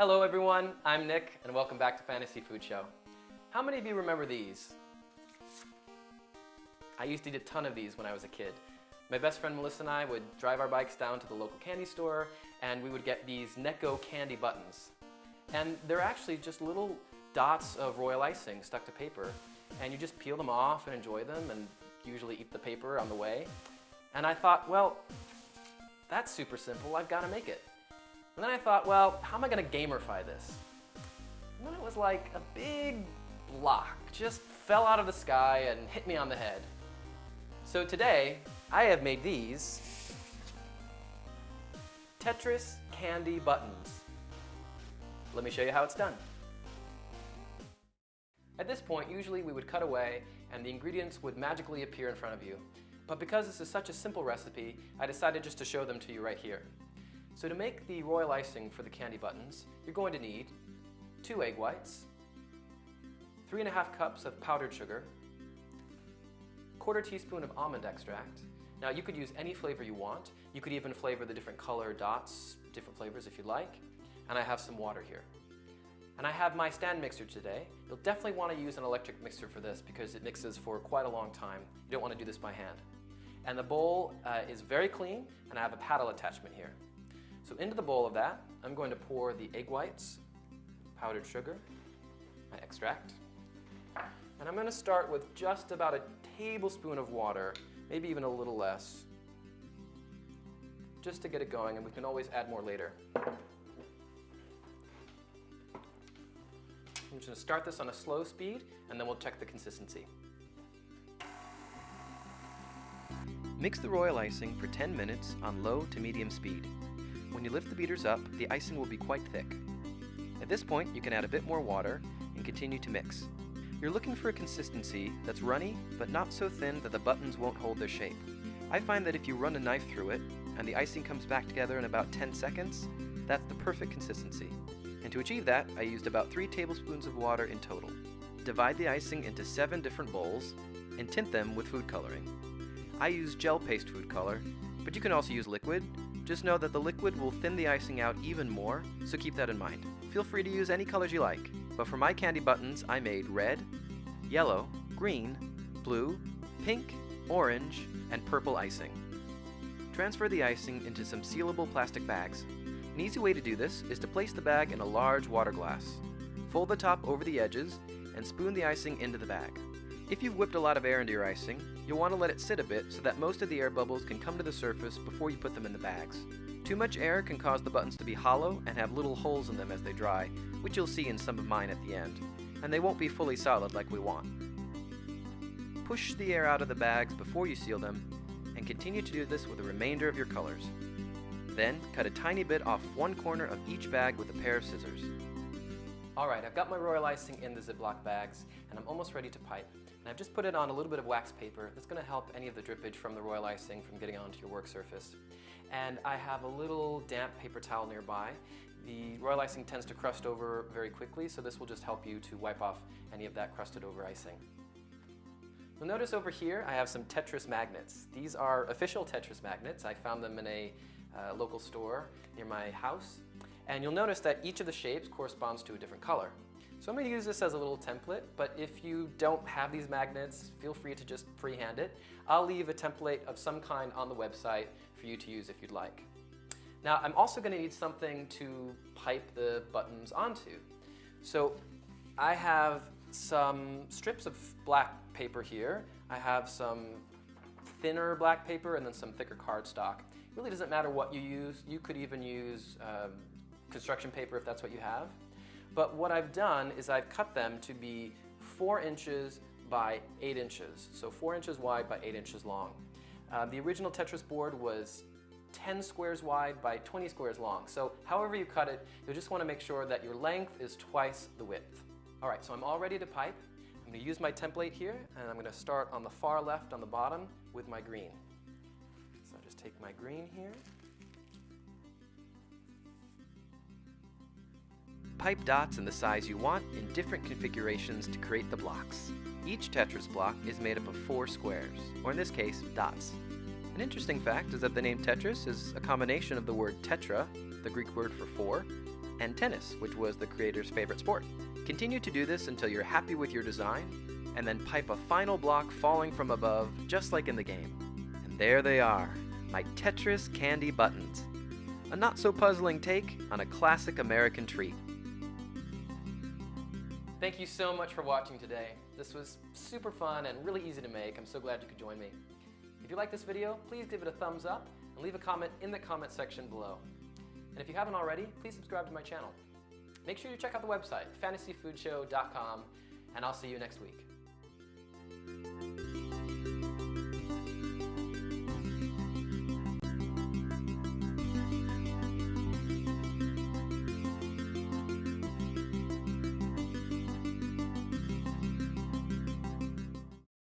Hello everyone, I'm Nick and welcome back to Fantasy Food Show. How many of you remember these? I used to eat a ton of these when I was a kid. My best friend Melissa and I would drive our bikes down to the local candy store and we would get these RoccoW candy buttons. And they're actually just little dots of royal icing stuck to paper, and you just peel them off and enjoy them and usually eat the paper on the way. And I thought, well, that's super simple, I've got to make it. And then I thought, well, how am I going to gamerify this? And then it was like a big block just fell out of the sky and hit me on the head. So today, I have made these Tetris candy buttons. Let me show you how it's done. At this point, usually we would cut away and the ingredients would magically appear in front of you. But because this is such a simple recipe, I decided just to show them to you right here. So to make the royal icing for the candy buttons, you're going to need 2 egg whites, 3½ cups of powdered sugar, 1/4 teaspoon of almond extract. Now you could use any flavor you want. You could even flavor the different color dots, different flavors if you'd like. And I have some water here. And I have my stand mixer today. You'll definitely want to use an electric mixer for this because it mixes for quite a long time. You don't want to do this by hand. And the bowl is very clean, and I have a paddle attachment here. So into the bowl of that, I'm going to pour the egg whites, powdered sugar, my extract, and I'm going to start with just about a tablespoon of water, maybe even a little less, just to get it going, and we can always add more later. I'm just going to start this on a slow speed, and then we'll check the consistency. Mix the royal icing for 10 minutes on low to medium speed. When you lift the beaters up, the icing will be quite thick. At this point, you can add a bit more water and continue to mix. You're looking for a consistency that's runny, but not so thin that the buttons won't hold their shape. I find that if you run a knife through it, and the icing comes back together in about 10 seconds, that's the perfect consistency. And to achieve that, I used about 3 tablespoons of water in total. Divide the icing into 7 different bowls, and tint them with food coloring. I use gel paste food color, but you can also use liquid. Just know that the liquid will thin the icing out even more, so keep that in mind. Feel free to use any colors you like, but for my candy buttons I made red, yellow, green, blue, pink, orange, and purple icing. Transfer the icing into some sealable plastic bags. An easy way to do this is to place the bag in a large water glass. Fold the top over the edges and spoon the icing into the bag. If you've whipped a lot of air into your icing, you'll want to let it sit a bit so that most of the air bubbles can come to the surface before you put them in the bags. Too much air can cause the buttons to be hollow and have little holes in them as they dry, which you'll see in some of mine at the end, and they won't be fully solid like we want. Push the air out of the bags before you seal them, and continue to do this with the remainder of your colors. Then, cut a tiny bit off one corner of each bag with a pair of scissors. Alright, I've got my royal icing in the Ziploc bags, and I'm almost ready to pipe. And I've just put it on a little bit of wax paper that's going to help any of the drippage from the royal icing from getting onto your work surface. And I have a little damp paper towel nearby. The royal icing tends to crust over very quickly, so this will just help you to wipe off any of that crusted over icing. You'll notice over here I have some Tetris magnets. These are official Tetris magnets. I found them in a local store near my house. And you'll notice that each of the shapes corresponds to a different color. So I'm going to use this as a little template, but if you don't have these magnets, feel free to just freehand it. I'll leave a template of some kind on the website for you to use if you'd like. Now I'm also going to need something to pipe the buttons onto. So I have some strips of black paper here. I have some thinner black paper and then some thicker cardstock. It really doesn't matter what you use. You could even use construction paper if that's what you have. But what I've done is I've cut them to be 4 inches by 8 inches. So 4 inches wide by 8 inches long. The original Tetris board was 10 squares wide by 20 squares long. So however you cut it, you'll just want to make sure that your length is twice the width. Alright, so I'm all ready to pipe. I'm going to use my template here, and I'm going to start on the far left on the bottom with my green. So I'll just take my green here. Pipe dots in the size you want in different configurations to create the blocks. Each Tetris block is made up of 4 squares, or in this case, dots. An interesting fact is that the name Tetris is a combination of the word tetra, the Greek word for 4, and tennis, which was the creator's favorite sport. Continue to do this until you're happy with your design, and then pipe a final block falling from above, just like in the game. And there they are, my Tetris candy buttons. A not-so-puzzling take on a classic American treat. Thank you so much for watching today. This was super fun and really easy to make. I'm so glad you could join me. If you like this video, please give it a thumbs up and leave a comment in the comment section below. And if you haven't already, please subscribe to my channel. Make sure you check out the website, fantasyfoodshow.com, and I'll see you next week.